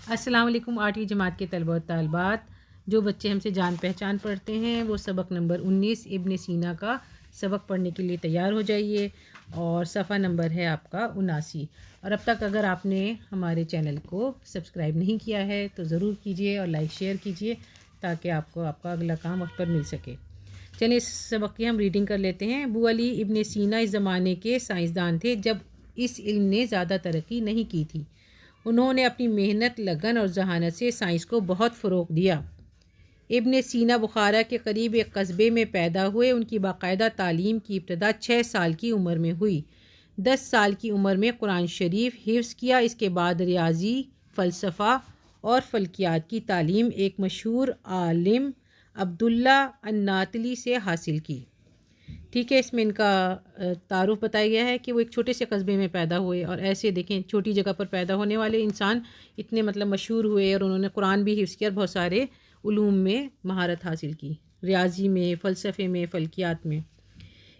السلام علیکم 8ویں جماعت کے طلبہ و طالبات. جو بچے ہم سے جان پہچان پڑھتے ہیں وہ سبق نمبر 19 ابن سینا کا سبق پڑھنے کے لیے تیار ہو جائیے، اور صفحہ نمبر ہے آپ کا 79. اور اب تک اگر آپ نے ہمارے چینل کو سبسکرائب نہیں کیا ہے تو ضرور کیجیے اور لائک شیئر کیجیے تاکہ آپ کو آپ کا اگلا کام وقت پر مل سکے. چلیں اس سبق کی ہم ریڈنگ کر لیتے ہیں. ابو علی ابن سینا اس زمانے کے سائنسدان تھے جب اس علم نے زیادہ ترقی نہیں کی تھی. انہوں نے اپنی محنت، لگن اور ذہانت سے سائنس کو بہت فروغ دیا. ابن سینا بخارا کے قریب ایک قصبے میں پیدا ہوئے. ان کی باقاعدہ تعلیم کی ابتدا 6 سال کی عمر میں ہوئی. 10 سال کی عمر میں قرآن شریف حفظ کیا. اس کے بعد ریاضی، فلسفہ اور فلکیات کی تعلیم ایک مشہور عالم عبداللہ الناطلی سے حاصل کی. ٹھیک ہے، اس میں ان کا تعارف بتایا گیا ہے کہ وہ ایک چھوٹے سے قصبے میں پیدا ہوئے، اور ایسے دیکھیں چھوٹی جگہ پر پیدا ہونے والے انسان اتنے مشہور ہوئے، اور انہوں نے قرآن بھی حفظ کیا اور بہت سارے علوم میں مہارت حاصل کی، ریاضی میں، فلسفے میں، فلکیات میں.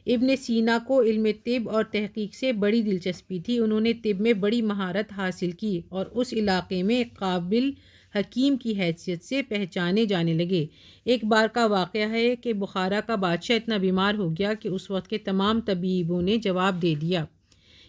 ابن سینا کو علم طب اور تحقیق سے بڑی دلچسپی تھی. انہوں نے طب میں بڑی مہارت حاصل کی اور اس علاقے میں ایک قابل حکیم کی حیثیت سے پہچانے جانے لگے. ایک بار کا واقعہ ہے کہ بخارا کا بادشاہ اتنا بیمار ہو گیا کہ اس وقت کے تمام طبیبوں نے جواب دے دیا.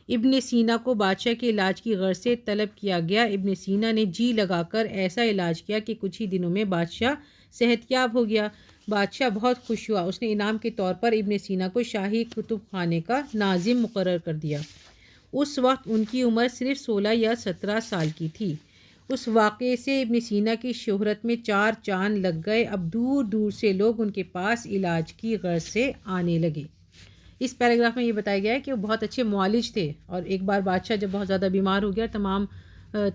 ابن سینا کو بادشاہ کے علاج کی غرض سے طلب کیا گیا. ابن سینا نے جی لگا کر ایسا علاج کیا کہ کچھ ہی دنوں میں بادشاہ صحت یاب ہو گیا. بادشاہ بہت خوش ہوا. اس نے انعام کے طور پر ابن سینا کو شاہی کتب خانے کا ناظم مقرر کر دیا. اس وقت ان کی عمر صرف 16 یا 17 سال کی تھی. اس واقعے سے ابن سینا کی شہرت میں 4 چاند لگ گئے. اب دور دور سے لوگ ان کے پاس علاج کی غرض سے آنے لگے. اس پیراگراف میں یہ بتایا گیا ہے کہ وہ بہت اچھے معالج تھے، اور ایک بار بادشاہ جب بہت زیادہ بیمار ہو گیا، تمام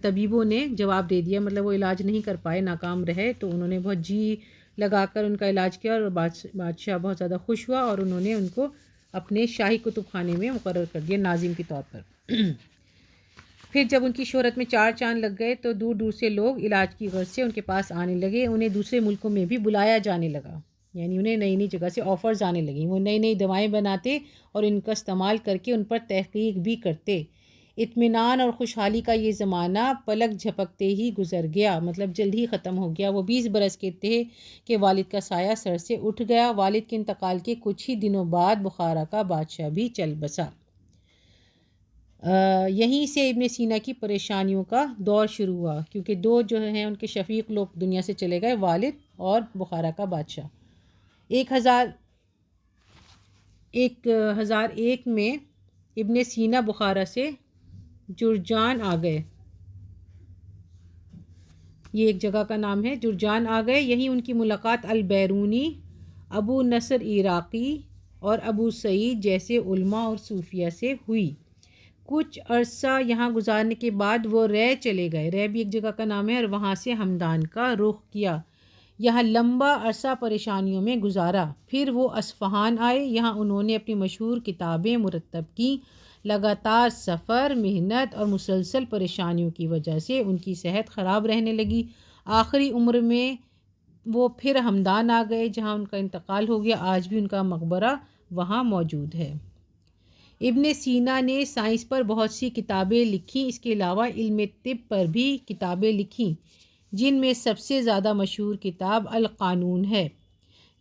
طبیبوں نے جواب دے دیا، وہ علاج نہیں کر پائے، ناکام رہے. تو انہوں نے بہت جی لگا کر ان کا علاج کیا، اور بادشاہ بہت زیادہ خوش ہوا، اور انہوں نے ان کو اپنے شاہی کتب خانے میں مقرر کر دیا ناظم کے طور پر. پھر جب ان کی شہرت میں 4 چاند لگ گئے تو دور دور سے لوگ علاج کی غرض سے ان کے پاس آنے لگے. انہیں دوسرے ملکوں میں بھی بلایا جانے لگا، یعنی انہیں نئی نئی جگہ سے آفرز آنے لگیں. وہ نئی نئی دوائیں بناتے اور ان کا استعمال کر کے ان پر تحقیق بھی کرتے. اطمینان اور خوشحالی کا یہ زمانہ پلک جھپکتے ہی گزر گیا، جلد ہی ختم ہو گیا. وہ 20 برس کے تھے کہ والد کا سایہ سر سے اٹھ گیا. والد کے انتقال کے کچھ ہی دنوں بعد بخارا کا بادشاہ بھی چل بسا. یہیں سے ابن سینا کی پریشانیوں کا دور شروع ہوا، کیونکہ دو جو ہیں ان کے شفیق لوگ دنیا سے چلے گئے، والد اور بخارا کا بادشاہ. 1001 میں ابن سینا بخارا سے جرجان آ گئے. یہ ایک جگہ کا نام ہے، جرجان آ گئے. یہیں ان کی ملاقات البیرونی، ابو نصر عراقی اور ابو سعید جیسے علماء اور صوفیہ سے ہوئی. کچھ عرصہ یہاں گزارنے کے بعد وہ رے چلے گئے. رے بھی ایک جگہ کا نام ہے، اور وہاں سے ہمدان کا رخ کیا. یہاں لمبا عرصہ پریشانیوں میں گزارا. پھر وہ اصفہان آئے. یہاں انہوں نے اپنی مشہور کتابیں مرتب کیں. لگاتار سفر، محنت اور مسلسل پریشانیوں کی وجہ سے ان کی صحت خراب رہنے لگی. آخری عمر میں وہ پھر ہمدان آ گئے جہاں ان کا انتقال ہو گیا. آج بھی ان کا مقبرہ وہاں موجود ہے. ابن سینا نے سائنس پر بہت سی کتابیں لکھیں. اس کے علاوہ علم طب پر بھی کتابیں لکھیں، جن میں سب سے زیادہ مشہور کتاب القانون ہے.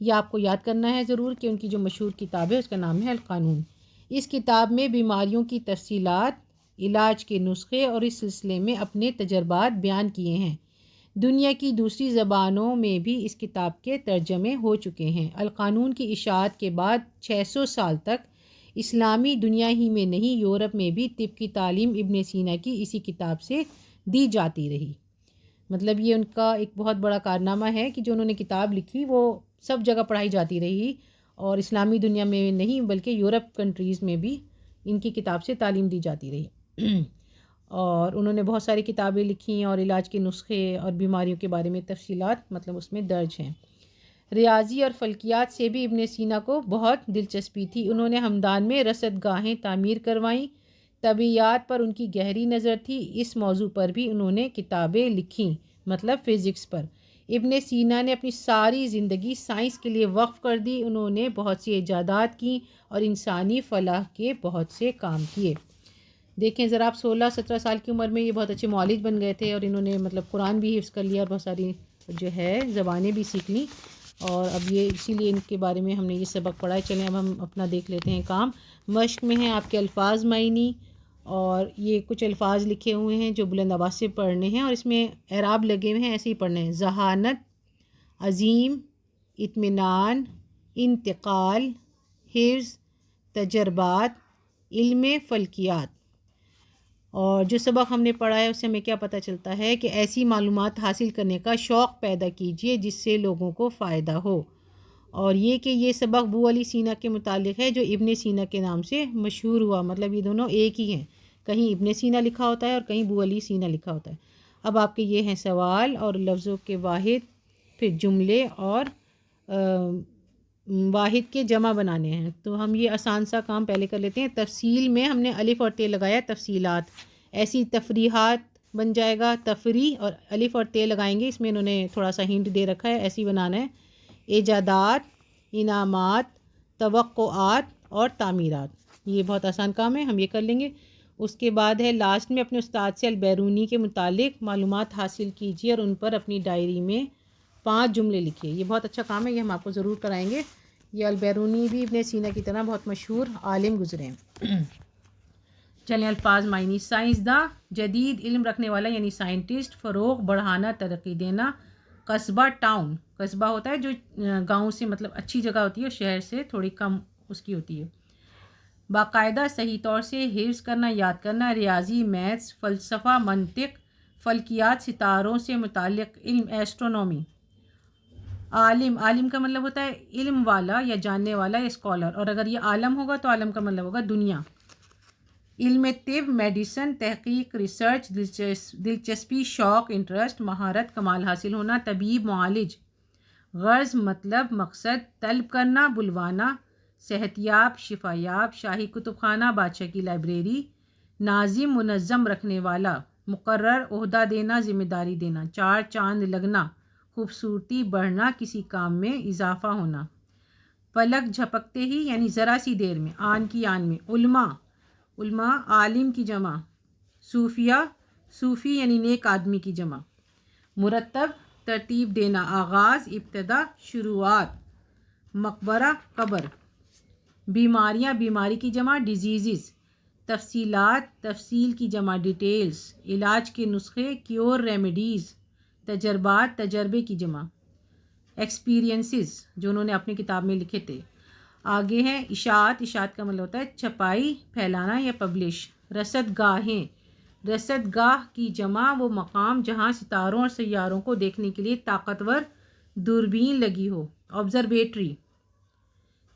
یہ آپ کو یاد کرنا ہے ضرور کہ ان کی جو مشہور کتاب ہے اس کا نام ہے القانون. اس کتاب میں بیماریوں کی تفصیلات، علاج کے نسخے اور اس سلسلے میں اپنے تجربات بیان کیے ہیں. دنیا کی دوسری زبانوں میں بھی اس کتاب کے ترجمے ہو چکے ہیں. القانون کی اشاعت کے بعد 600 سال تک اسلامی دنیا ہی میں نہیں، یورپ میں بھی طب کی تعلیم ابن سینا کی اسی کتاب سے دی جاتی رہی. یہ ان کا ایک بہت بڑا کارنامہ ہے کہ جو انہوں نے کتاب لکھی وہ سب جگہ پڑھائی جاتی رہی، اور اسلامی دنیا میں نہیں بلکہ یورپ کنٹریز میں بھی ان کی کتاب سے تعلیم دی جاتی رہی. اور انہوں نے بہت ساری کتابیں لکھی اور علاج کے نسخے اور بیماریوں کے بارے میں تفصیلات اس میں درج ہیں. ریاضی اور فلکیات سے بھی ابن سینا کو بہت دلچسپی تھی. انہوں نے ہمدان میں رصد گاہیں تعمیر کروائیں. طبیعیات پر ان کی گہری نظر تھی. اس موضوع پر بھی انہوں نے کتابیں لکھیں، فزکس پر. ابن سینا نے اپنی ساری زندگی سائنس کے لیے وقف کر دی. انہوں نے بہت سی ایجادات کیں اور انسانی فلاح کے بہت سے کام کیے. دیکھیں ذرا آپ 16-17 سال کی عمر میں یہ بہت اچھے معالج بن گئے تھے، اور انہوں نے مطلب قرآن بھی حفظ کر لیا اور بہت ساری جو ہے زبانیں بھی سیکھ لیں، اور اب یہ اسی لیے ان کے بارے میں ہم نے یہ سبق پڑھا ہے۔ چلیں اب ہم اپنا دیکھ لیتے ہیں کام۔ مشق میں ہیں آپ کے الفاظ معنی، اور یہ کچھ الفاظ لکھے ہوئے ہیں جو بلند آواز سے پڑھنے ہیں، اور اس میں اعراب لگے ہوئے ہیں، ایسے ہی پڑھنے ہیں۔ ذہانت، عظیم، اطمینان، انتقال، حفظ، تجربات، علم فلکیات۔ اور جو سبق ہم نے پڑھا ہے اس سے ہمیں کیا پتہ چلتا ہے کہ ایسی معلومات حاصل کرنے کا شوق پیدا کیجیے جس سے لوگوں کو فائدہ ہو۔ اور یہ کہ یہ سبق بو علی سینا کے متعلق ہے جو ابن سینا کے نام سے مشہور ہوا، مطلب یہ دونوں ایک ہی ہیں، کہیں ابن سینا لکھا ہوتا ہے اور کہیں بو علی سینا لکھا ہوتا ہے۔ اب آپ کے یہ ہیں سوال اور لفظوں کے واحد، پھر جملے اور واحد کے جمع بنانے ہیں۔ تو ہم یہ آسان سا کام پہلے کر لیتے ہیں۔ تفصیل میں ہم نے الف اور تے لگایا، تفصیلات، ایسی تفریحات بن جائے گا، تفریح، اور الف اور تے لگائیں گے، اس میں انہوں نے تھوڑا سا ہنٹ دے رکھا ہے، ایسی بنانا ہے۔ ایجادات، انعامات، توقعات اور تعمیرات، یہ بہت آسان کام ہے، ہم یہ کر لیں گے۔ اس کے بعد ہے لاسٹ میں اپنے استاد سے البیرونی کے متعلق معلومات حاصل کیجیے اور ان پر اپنی ڈائری میں 5 جملے لکھیے۔ یہ بہت اچھا کام ہے، یہ ہم آپ کو ضرور کرائیں گے۔ یہ البیرونی بھی ابن سینا کی طرح بہت مشہور عالم گزرے ہیں۔ چلیں الفاظ معنی۔ سائنسداں، جدید علم رکھنے والا یعنی سائنٹسٹ، فروغ، بڑھانا، ترقی دینا۔ قصبہ، ٹاؤن، قصبہ ہوتا ہے جو گاؤں سے مطلب اچھی جگہ ہوتی ہے، شہر سے تھوڑی کم اس کی ہوتی ہے۔ باقاعدہ صحیح طور سے حفظ کرنا، یاد کرنا۔ ریاضی، میتھس، فلسفہ، منطق، فلکیات، ستاروں سے متعلق علم، ایسٹرونومی۔ عالم، عالم کا مطلب ہوتا ہے علم والا یا جاننے والا یا اسکالر، اور اگر یہ عالم ہوگا تو عالم کا مطلب ہوگا دنیا۔ علم طب، میڈیسن، تحقیق، ریسرچ، دلچسپی، شوق، انٹرسٹ، مہارت، کمال حاصل ہونا۔ طبیب، معالج۔ غرض، مطلب، مقصد، طلب کرنا، بلوانا۔ صحت یاب، شفا یاب۔ شاہی کتب خانہ، بادشاہ کی لائبریری۔ ناظم، منظم رکھنے والا۔ مقرر، عہدہ دینا، ذمہ داری دینا۔ چار چاند لگنا، خوبصورتی بڑھنا، کسی کام میں اضافہ ہونا۔ پلک جھپکتے ہی یعنی ذرا سی دیر میں، آن کی آن میں۔ علماء، علماء عالم کی جمع۔ صوفیہ، صوفی یعنی نیک آدمی کی جمع۔ مرتب، ترتیب دینا، آغاز، ابتدا، شروعات۔ مقبرہ، قبر۔ بیماریاں، بیماری کی جمع، ڈیزیزز۔ تفصیلات، تفصیل کی جمع، ڈیٹیلز۔ علاج کے نسخے، کیور، ریمیڈیز۔ تجربات، تجربے کی جمع، ایکسپیرینسز، جو انہوں نے اپنی کتاب میں لکھے تھے۔ آگے ہیں اشاعت، اشاعت کا مطلب ہوتا ہے چھپائی، پھیلانا یا پبلش۔ رصد گاہیں، رصد گاہ کی جمع وہ مقام جہاں ستاروں اور سیاروں کو دیکھنے کے لیے طاقتور دوربین لگی ہو، آبزرویٹری۔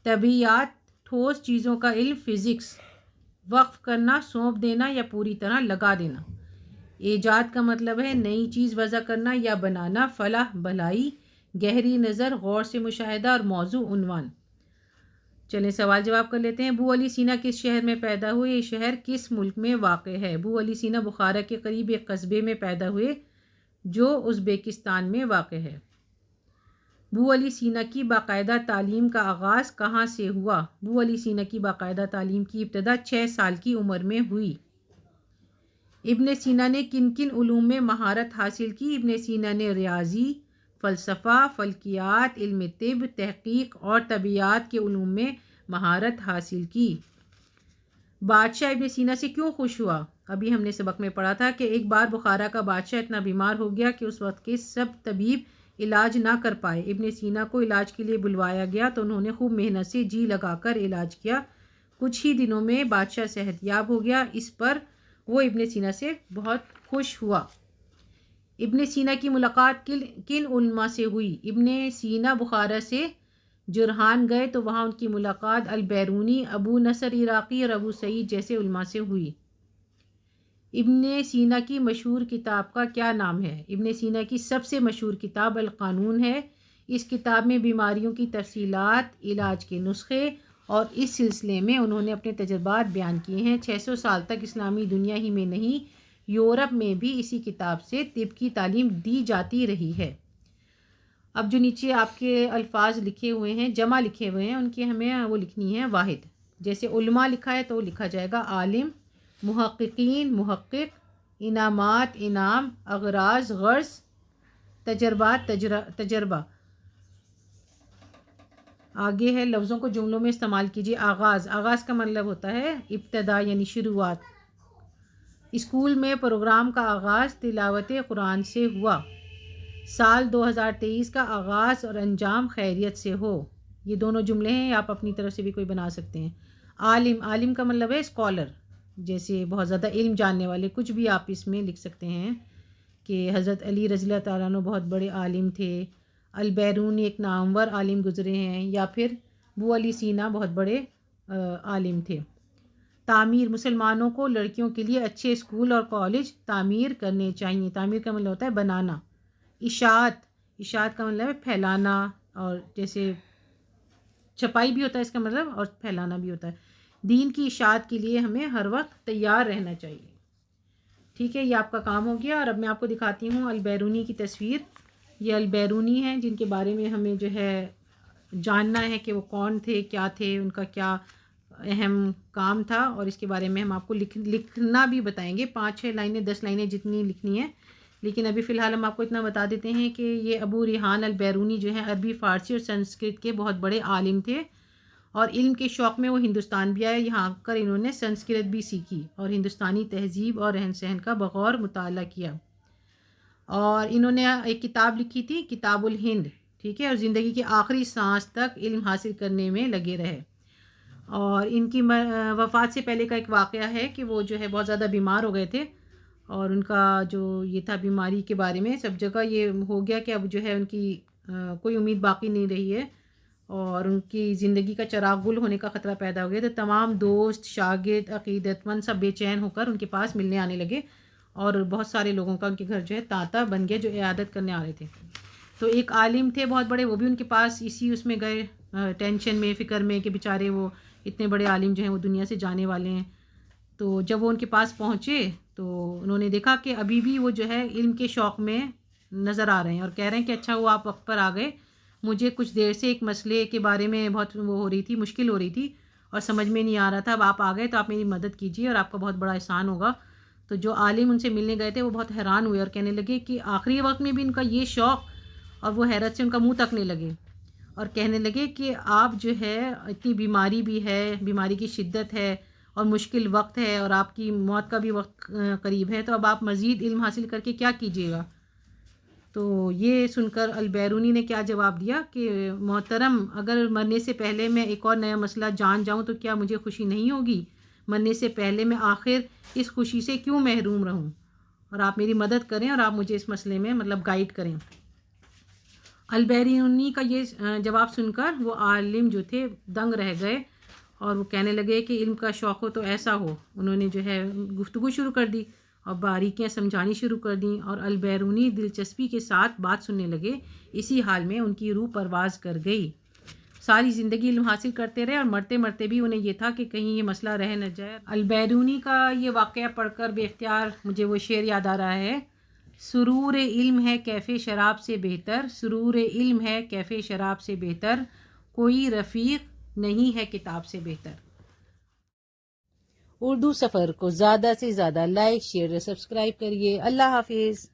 طبیعیات، ٹھوس چیزوں کا علم، فزکس۔ وقف کرنا، سونپ دینا یا پوری طرح لگا دینا۔ ایجاد کا مطلب ہے نئی چیز وضع کرنا یا بنانا، فلاح، بھلائی۔ گہری نظر، غور سے مشاہدہ اور موضوع، عنوان۔ چلیں سوال جواب کر لیتے ہیں۔ بو علی سینا کس شہر میں پیدا ہوئے؟ یہ شہر کس ملک میں واقع ہے؟ بو علی سینا بخارا کے قریب ایک قصبے میں پیدا ہوئے جو ازبکستان میں واقع ہے۔ بو علی سینا کی باقاعدہ تعلیم کا آغاز کہاں سے ہوا؟ بو علی سینا کی باقاعدہ تعلیم کی ابتدا 6 سال کی عمر میں ہوئی۔ ابن سینا نے کن کن علوم میں مہارت حاصل کی؟ ابن سینا نے ریاضی، فلسفہ، فلکیات، علم طب، تحقیق اور طبیعیات کے علوم میں مہارت حاصل کی۔ بادشاہ ابن سینا سے کیوں خوش ہوا؟ ابھی ہم نے سبق میں پڑھا تھا کہ ایک بار بخارا کا بادشاہ اتنا بیمار ہو گیا کہ اس وقت کے سب طبیب علاج نہ کر پائے۔ ابن سینا کو علاج کے لیے بلوایا گیا تو انہوں نے خوب محنت سے جی لگا کر علاج کیا۔ کچھ ہی دنوں میں بادشاہ صحت یاب ہو گیا۔ اس پر وہ ابن سینا سے بہت خوش ہوا۔ ابن سینا کی ملاقات کن علماء سے ہوئی؟ ابن سینا بخارا سے جرہان گئے تو وہاں ان کی ملاقات البیرونی، ابو نصر عراقی اور ابو سعید جیسے علماء سے ہوئی۔ ابن سینا کی مشہور کتاب کا کیا نام ہے؟ ابن سینا کی سب سے مشہور کتاب القانون ہے۔ اس کتاب میں بیماریوں کی تفصیلات، علاج کے نسخے اور اس سلسلے میں انہوں نے اپنے تجربات بیان کیے ہیں۔ 600 سال تک اسلامی دنیا ہی میں نہیں، یورپ میں بھی اسی کتاب سے طب کی تعلیم دی جاتی رہی ہے۔ اب جو نیچے آپ کے الفاظ لکھے ہوئے ہیں، جمع لکھے ہوئے ہیں، ان کی ہمیں وہ لکھنی ہے واحد۔ جیسے علماء لکھا ہے تو لکھا جائے گا عالم، محققین محقق، انعامات انعام، اغراض غرض، تجربات تجربہ۔ آگے ہے لفظوں کو جملوں میں استعمال کیجیے۔ آغاز، آغاز کا مطلب ہوتا ہے ابتدا یعنی شروعات۔ اسکول میں پروگرام کا آغاز تلاوت قرآن سے ہوا۔ سال 2023 کا آغاز اور انجام خیریت سے ہو۔ یہ دونوں جملے ہیں، آپ اپنی طرف سے بھی کوئی بنا سکتے ہیں۔ عالم، عالم کا مطلب ہے اسکالر، جیسے بہت زیادہ علم جاننے والے، کچھ بھی آپ اس میں لکھ سکتے ہیں کہ حضرت علی رضی اللہ تعالیٰ عنہ بہت بڑے عالم تھے، البیرونی ایک نامور عالم گزرے ہیں، یا پھر ابو علی سینا بہت بڑے عالم تھے۔ تعمیر، مسلمانوں کو لڑکیوں کے لیے اچھے اسکول اور کالج تعمیر کرنے چاہیے۔ تعمیر کا مطلب ہوتا ہے بنانا۔ اشاعت، اشاعت کا مطلب ہے پھیلانا، اور جیسے چھپائی بھی ہوتا ہے اس کا مطلب، اور پھیلانا بھی ہوتا ہے۔ دین کی اشاعت کے لیے ہمیں ہر وقت تیار رہنا چاہیے۔ ٹھیک ہے، یہ آپ کا کام ہو گیا، اور اب میں آپ کو دکھاتی ہوں البیرونی کی تصویر۔ یہ البیرونی ہیں جن کے بارے میں ہمیں جو ہے جاننا ہے کہ وہ کون تھے، کیا تھے، ان کا کیا اہم کام تھا، اور اس کے بارے میں ہم آپ کو لکھنا بھی بتائیں گے، 5-6 لائنیں 10 لائنیں جتنی لکھنی ہیں۔ لیکن ابھی فی الحال ہم آپ کو اتنا بتا دیتے ہیں کہ یہ ابو ریحان البیرونی جو ہیں عربی، فارسی اور سنسکرت کے بہت بڑے عالم تھے، اور علم کے شوق میں وہ ہندوستان بھی آئے۔ یہاں آ کر انہوں نے سنسکرت بھی سیکھی اور ہندوستانی تہذیب اور رہن سہن کا بغور مطالعہ کیا، اور انہوں نے ایک کتاب لکھی تھی کتاب الہند، ٹھیک ہے، اور زندگی کی آخری سانس تک علم حاصل کرنے میں لگے رہے۔ اور ان کی وفات سے پہلے کا ایک واقعہ ہے کہ وہ جو ہے بہت زیادہ بیمار ہو گئے تھے، اور ان کا جو یہ تھا بیماری کے بارے میں سب جگہ یہ ہو گیا کہ اب جو ہے ان کی کوئی امید باقی نہیں رہی ہے، اور ان کی زندگی کا چراغ گل ہونے کا خطرہ پیدا ہو گیا۔ تو تمام دوست، شاگرد، عقیدت مند سب بے چین ہو کر ان کے پاس ملنے آنے لگے، اور بہت سارے لوگوں کا ان کے گھر جو ہے تانتا بن گیا جو عیادت کرنے آ رہے تھے۔ تو ایک عالم تھے بہت بڑے، وہ بھی ان کے پاس اسی اس میں گئے، ٹینشن میں، فکر میں کہ بیچارے وہ اتنے بڑے عالم جو ہیں وہ دنیا سے جانے والے ہیں۔ تو جب وہ ان کے پاس پہنچے تو انہوں نے دیکھا کہ ابھی بھی وہ جو ہے علم کے شوق میں نظر آ رہے ہیں، اور کہہ رہے ہیں کہ اچھا وہ آپ وقت پر آ گئے، مجھے کچھ دیر سے ایک مسئلے کے بارے میں بہت وہ ہو رہی تھی، مشکل ہو رہی تھی، اور سمجھ میں نہیں آ رہا تھا، اب آپ آ گئے تو آپ میری مدد کیجیے اور آپ کا بہت بڑا احسان ہوگا۔ تو جو عالم ان سے ملنے گئے تھے وہ بہت حیران ہوئے اور کہنے لگے کہ آخری وقت میں بھی ان کا یہ شوق، اور وہ حیرت سے ان کا منہ تکنے لگے اور کہنے لگے کہ آپ جو ہے اتنی بیماری بھی ہے، بیماری کی شدت ہے اور مشکل وقت ہے، اور آپ کی موت کا بھی وقت قریب ہے، تو اب آپ مزید علم حاصل کر کے کیا کیجیے گا؟ تو یہ سن کر البیرونی نے کیا جواب دیا کہ محترم، اگر مرنے سے پہلے میں ایک اور نیا مسئلہ جان جاؤں تو کیا مجھے خوشی نہیں ہوگی؟ مرنے سے پہلے میں آخر اس خوشی سے کیوں محروم رہوں؟ اور آپ میری مدد کریں اور آپ مجھے اس مسئلے میں مطلب گائیڈ کریں۔ البیرونی کا یہ جواب سن کر وہ عالم جو تھے دنگ رہ گئے، اور وہ کہنے لگے کہ علم کا شوق ہو تو ایسا ہو۔ انہوں نے جو ہے گفتگو شروع کر دی اور باریکیاں سمجھانی شروع کر دیں، اور البیرونی دلچسپی کے ساتھ بات سننے لگے۔ اسی حال میں ان کی روح پرواز کر گئی۔ ساری زندگی علم حاصل کرتے رہے، اور مرتے مرتے بھی انہیں یہ تھا کہ کہیں یہ مسئلہ رہ نہ جائے۔ البیرونی کا یہ واقعہ پڑھ کر بے اختیار مجھے وہ شعر یاد آ رہا ہے، سرور علم ہے کیف شراب سے بہتر، سرور علم ہے کیف شراب سے بہتر، کوئی رفیق نہیں ہے کتاب سے بہتر۔ اردو سفر کو زیادہ سے زیادہ لائک، شیئر اور سبسکرائب کریے۔ اللہ حافظ۔